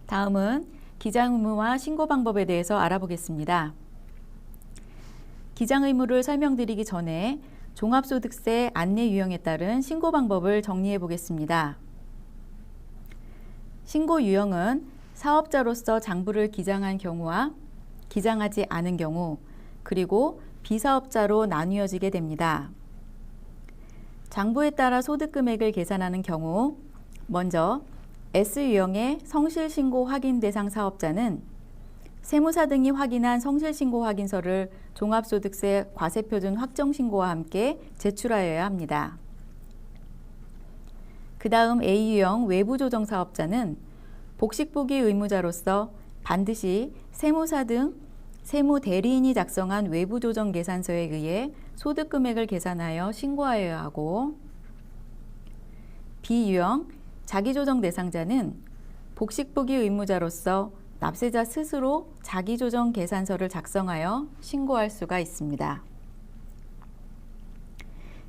다음은 기장의무와 신고 방법에 대해서 알아보겠습니다. 기장의무를 설명드리기 전에 종합소득세 안내 유형에 따른 신고 방법을 정리해 보겠습니다. 신고 유형은 사업자로서 장부를 기장한 경우와 기장하지 않은 경우, 그리고 비사업자로 나뉘어지게 됩니다. 장부에 따라 소득금액을 계산하는 경우, 먼저 S유형의 성실신고 확인 대상 사업자는 세무사 등이 확인한 성실신고 확인서를 종합소득세 과세표준 확정신고와 함께 제출하여야 합니다. 그 다음 A유형 외부조정 사업자는 복식부기 의무자로서 반드시 세무사 등 세무대리인이 작성한 외부조정 계산서에 의해 소득금액을 계산하여 신고하여야 하고, B유형 자기조정 대상자는 복식부기 의무자로서 납세자 스스로 자기조정 계산서를 작성하여 신고할 수가 있습니다.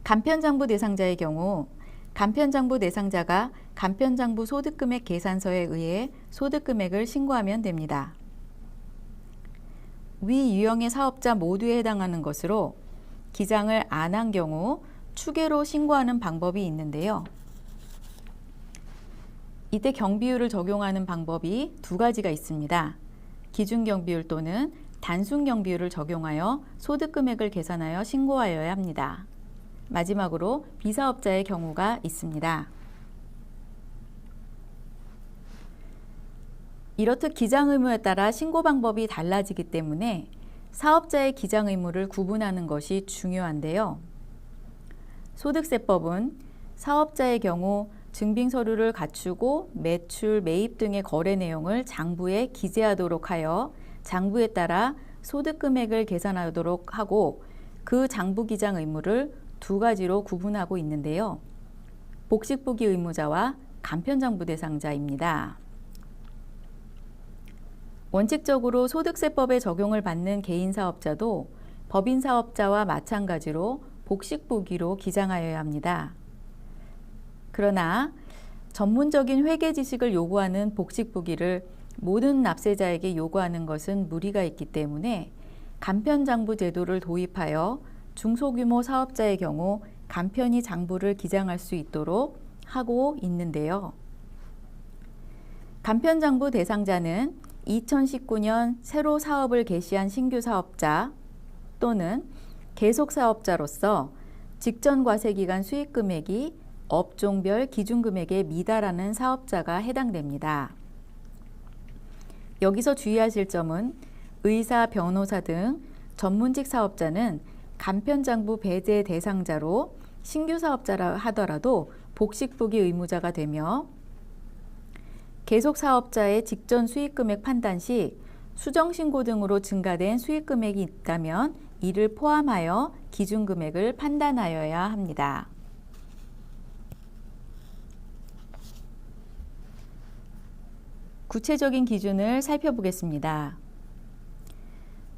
간편장부 대상자의 경우 간편장부 대상자가 간편장부 소득금액 계산서에 의해 소득금액을 신고하면 됩니다. 위 유형의 사업자 모두에 해당하는 것으로 기장을 안 한 경우 추계로 신고하는 방법이 있는데요. 이때 경비율을 적용하는 방법이 두 가지가 있습니다. 기준경비율 또는 단순경비율을 적용하여 소득금액을 계산하여 신고하여야 합니다. 마지막으로 비사업자의 경우가 있습니다. 이렇듯 기장의무에 따라 신고 방법이 달라지기 때문에 사업자의 기장의무를 구분하는 것이 중요한데요. 소득세법은 사업자의 경우 증빙서류를 갖추고 매출, 매입 등의 거래 내용을 장부에 기재하도록 하여 장부에 따라 소득금액을 계산하도록 하고, 그 장부 기장 의무를 두 가지로 구분하고 있는데요. 복식부기 의무자와 간편장부 대상자입니다. 원칙적으로 소득세법에 적용을 받는 개인사업자도 법인사업자와 마찬가지로 복식부기로 기장하여야 합니다. 그러나 전문적인 회계 지식을 요구하는 복식부기를 모든 납세자에게 요구하는 것은 무리가 있기 때문에 간편장부 제도를 도입하여 중소규모 사업자의 경우 간편히 장부를 기장할 수 있도록 하고 있는데요. 간편장부 대상자는 2019년 새로 사업을 개시한 신규 사업자 또는 계속사업자로서 직전 과세기간 수익금액이 업종별 기준금액에 미달하는 사업자가 해당됩니다. 여기서 주의하실 점은 의사, 변호사 등 전문직 사업자는 간편장부 배제 대상자로 신규 사업자라 하더라도 복식부기 의무자가 되며, 계속사업자의 직전 수익금액 판단 시 수정신고 등으로 증가된 수익금액이 있다면 이를 포함하여 기준금액을 판단하여야 합니다. 구체적인 기준을 살펴보겠습니다.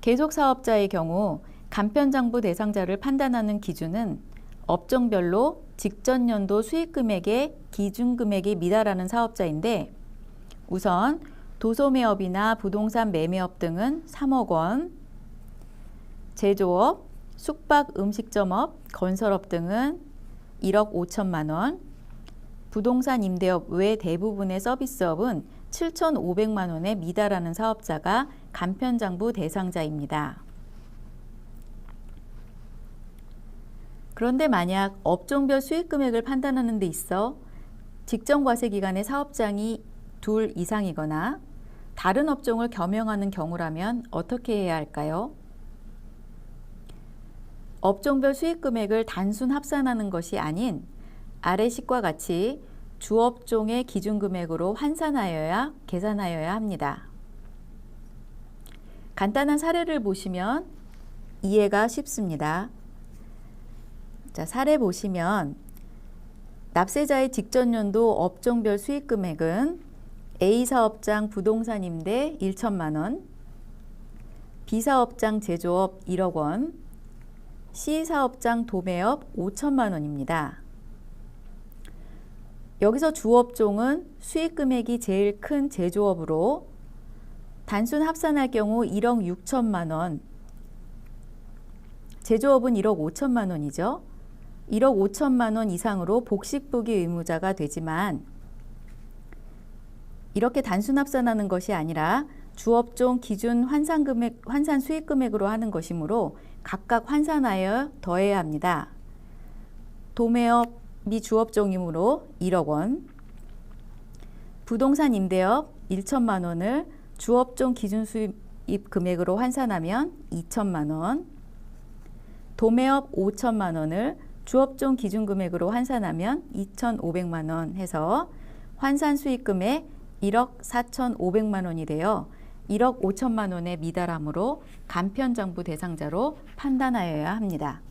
계속사업자의 경우 간편장부 대상자를 판단하는 기준은 업종별로 직전 연도 수익금액의 기준금액이 미달하는 사업자인데, 우선 도소매업이나 부동산 매매업 등은 3억 원, 제조업, 숙박 음식점업, 건설업 등은 1억 5천만 원, 부동산 임대업 외 대부분의 서비스업은 7,500만 원에 미달하는 사업자가 간편장부 대상자입니다. 그런데 만약 업종별 수익금액을 판단하는 데 있어 직전 과세 기간의 사업장이 둘 이상이거나 다른 업종을 겸용하는 경우라면 어떻게 해야 할까요? 업종별 수익금액을 단순 합산하는 것이 아닌 아래 식과 같이 주업종의 기준금액으로 환산하여야 계산하여야 합니다. 간단한 사례를 보시면 이해가 쉽습니다. 자, 사례 보시면 납세자의 직전 연도 업종별 수익금액은 A사업장 부동산 임대 1천만 원, B사업장 제조업 1억 원, C사업장 도매업 5천만 원입니다. 여기서 주업종은 수익 금액이 제일 큰 제조업으로 단순 합산할 경우 1억 6천만 원, 제조업은 1억 5천만 원이죠. 1억 5천만 원 이상으로 복식부기 의무자가 되지만 이렇게 단순 합산하는 것이 아니라 주업종 기준 환산 수익 금액으로 하는 것이므로 각각 환산하여 더해야 합니다. 도매업이 주업종이므로 1억 원, 부동산 임대업 1천만 원을 주업종 기준 수입 금액으로 환산하면 2천만 원, 도매업 5천만 원을 주업종 기준 금액으로 환산하면 2,500만 원 해서 환산 수익 금액 1억 4,500만 원이 되어 1억 5천만 원에 미달하므로 간편장부 대상자로 판단하여야 합니다.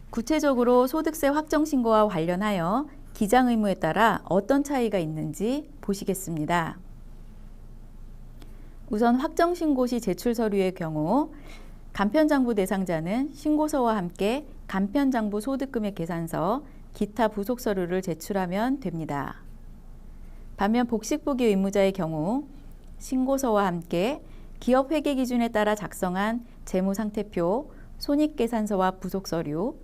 구체적으로 소득세 확정신고와 관련하여 기장 의무에 따라 어떤 차이가 있는지 보시겠습니다. 우선 확정신고 시 제출 서류의 경우 간편장부 대상자는 신고서와 함께 간편장부 소득금액 계산서, 기타 부속 서류를 제출하면 됩니다. 반면 복식부기 의무자의 경우 신고서와 함께 기업 회계 기준에 따라 작성한 재무상태표, 손익계산서와 부속 서류,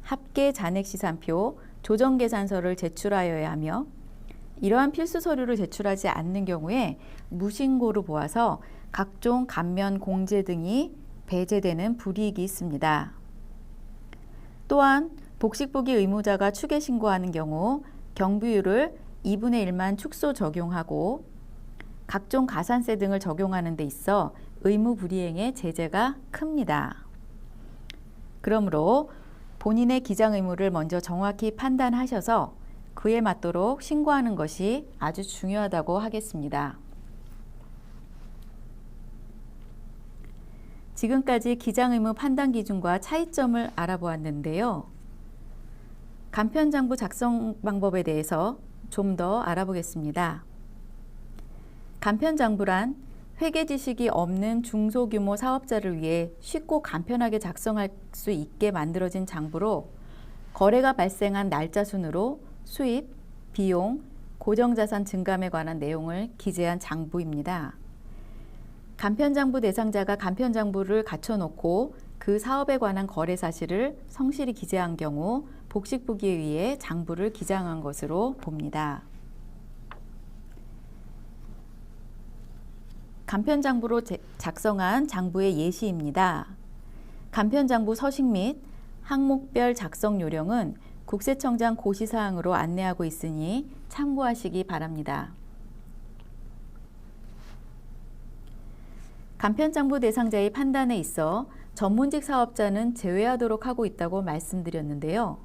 합계 잔액시산표, 조정계산서를 제출하여야 하며 이러한 필수 서류를 제출하지 않는 경우에 무신고로 보아서 각종 감면 공제 등이 배제되는 불이익이 있습니다. 또한 복식부기 의무자가 추계 신고하는 경우 경비율을 2분의 1만 축소 적용하고 각종 가산세 등을 적용하는 데 있어 의무 불이행의 제재가 큽니다. 그러므로 본인의 기장 의무를 먼저 정확히 판단하셔서 그에 맞도록 신고하는 것이 아주 중요하다고 하겠습니다. 지금까지 기장 의무 판단 기준과 차이점을 알아보았는데요. 간편장부 작성 방법에 대해서 좀 더 알아보겠습니다. 간편장부란 회계 지식이 없는 중소규모 사업자를 위해 쉽고 간편하게 작성할 수 있게 만들어진 장부로 거래가 발생한 날짜 순으로 수입, 비용, 고정자산 증감에 관한 내용을 기재한 장부입니다. 간편장부 대상자가 간편장부를 갖춰놓고 그 사업에 관한 거래 사실을 성실히 기재한 경우 복식부기에 의해 장부를 기장한 것으로 봅니다. 간편장부로 작성한 장부의 예시입니다. 간편장부 서식 및 항목별 작성 요령은 국세청장 고시사항으로 안내하고 있으니 참고하시기 바랍니다. 간편장부 대상자의 판단에 있어 전문직 사업자는 제외하도록 하고 있다고 말씀드렸는데요.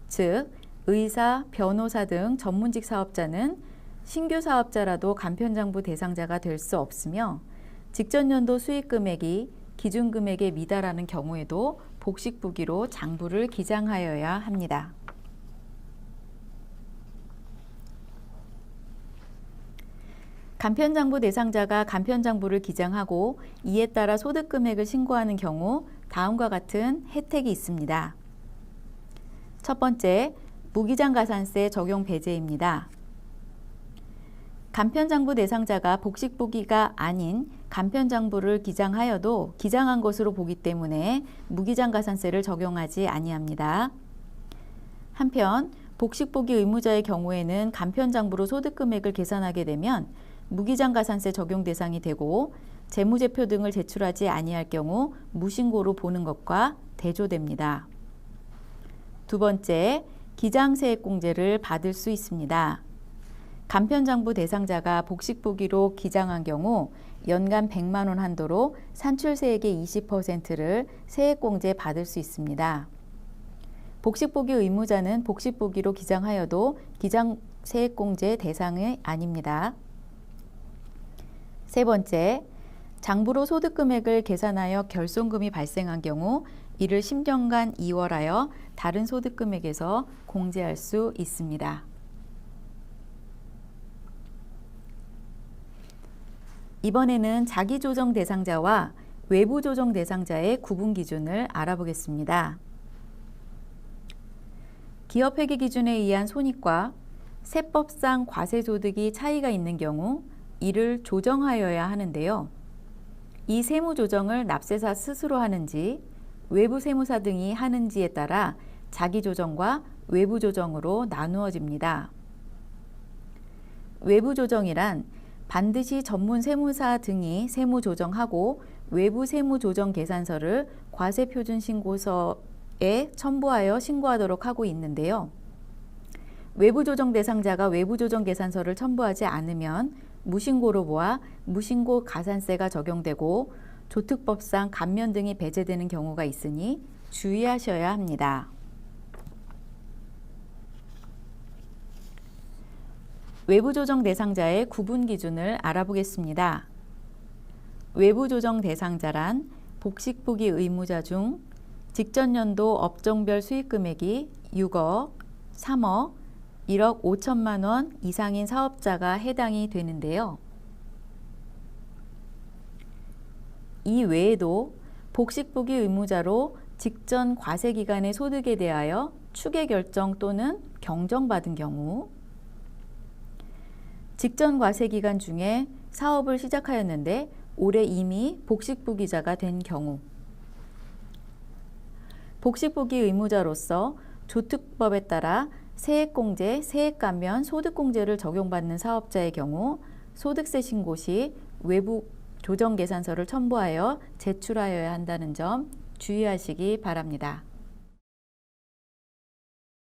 즉, 의사, 변호사 등 전문직 사업자는 신규 사업자라도 간편장부 대상자가 될 수 없으며 직전 연도 수익 금액이 기준 금액에 미달하는 경우에도 복식부기로 장부를 기장하여야 합니다. 간편장부 대상자가 간편장부를 기장하고 이에 따라 소득금액을 신고하는 경우 다음과 같은 혜택이 있습니다. 첫 번째, 무기장가산세 적용 배제입니다. 간편장부 대상자가 복식부기가 아닌 간편장부를 기장하여도 기장한 것으로 보기 때문에 무기장가산세를 적용하지 아니합니다. 한편 복식부기 의무자의 경우에는 간편장부로 소득금액을 계산하게 되면 무기장가산세 적용 대상이 되고 재무제표 등을 제출하지 아니할 경우 무신고로 보는 것과 대조됩니다. 두 번째, 기장세액공제를 받을 수 있습니다. 간편장부 대상자가 복식부기로 기장한 경우 연간 100만 원 한도로 산출세액의 20%를 세액공제 받을 수 있습니다. 복식부기 의무자는 복식부기로 기장하여도 기장세액공제 대상이 아닙니다. 세 번째, 장부로 소득금액을 계산하여 결손금이 발생한 경우 이를 10년간 이월하여 다른 소득금액에서 공제할 수 있습니다. 이번에는 자기조정 대상자와 외부조정 대상자의 구분 기준을 알아보겠습니다. 기업회계 기준에 의한 손익과 세법상 과세소득이 차이가 있는 경우 이를 조정하여야 하는데요. 이 세무조정을 납세사 스스로 하는지 외부 세무사 등이 하는지에 따라 자기조정과 외부조정으로 나누어집니다. 외부조정이란 반드시 전문 세무사 등이 세무조정하고 외부 세무조정 계산서를 과세표준신고서에 첨부하여 신고하도록 하고 있는데요. 외부조정 대상자가 외부조정 계산서를 첨부하지 않으면 무신고로 보아 무신고 가산세가 적용되고 조특법상 감면 등이 배제되는 경우가 있으니 주의하셔야 합니다. 외부조정 대상자의 구분 기준을 알아보겠습니다. 외부조정 대상자란 복식부기 의무자 중 직전연도 업종별 수익금액이 6억, 3억, 1억 5천만 원 이상인 사업자가 해당이 되는데요. 이 외에도 복식부기 의무자로 직전 과세기간의 소득에 대하여 추계 결정 또는 경정받은 경우, 직전 과세기간 중에 사업을 시작하였는데 올해 이미 복식부기자가 된 경우, 복식부기 의무자로서 조특법에 따라 세액공제, 세액감면, 소득공제를 적용받는 사업자의 경우 소득세 신고 시 외부 조정계산서를 첨부하여 제출하여야 한다는 점 주의하시기 바랍니다.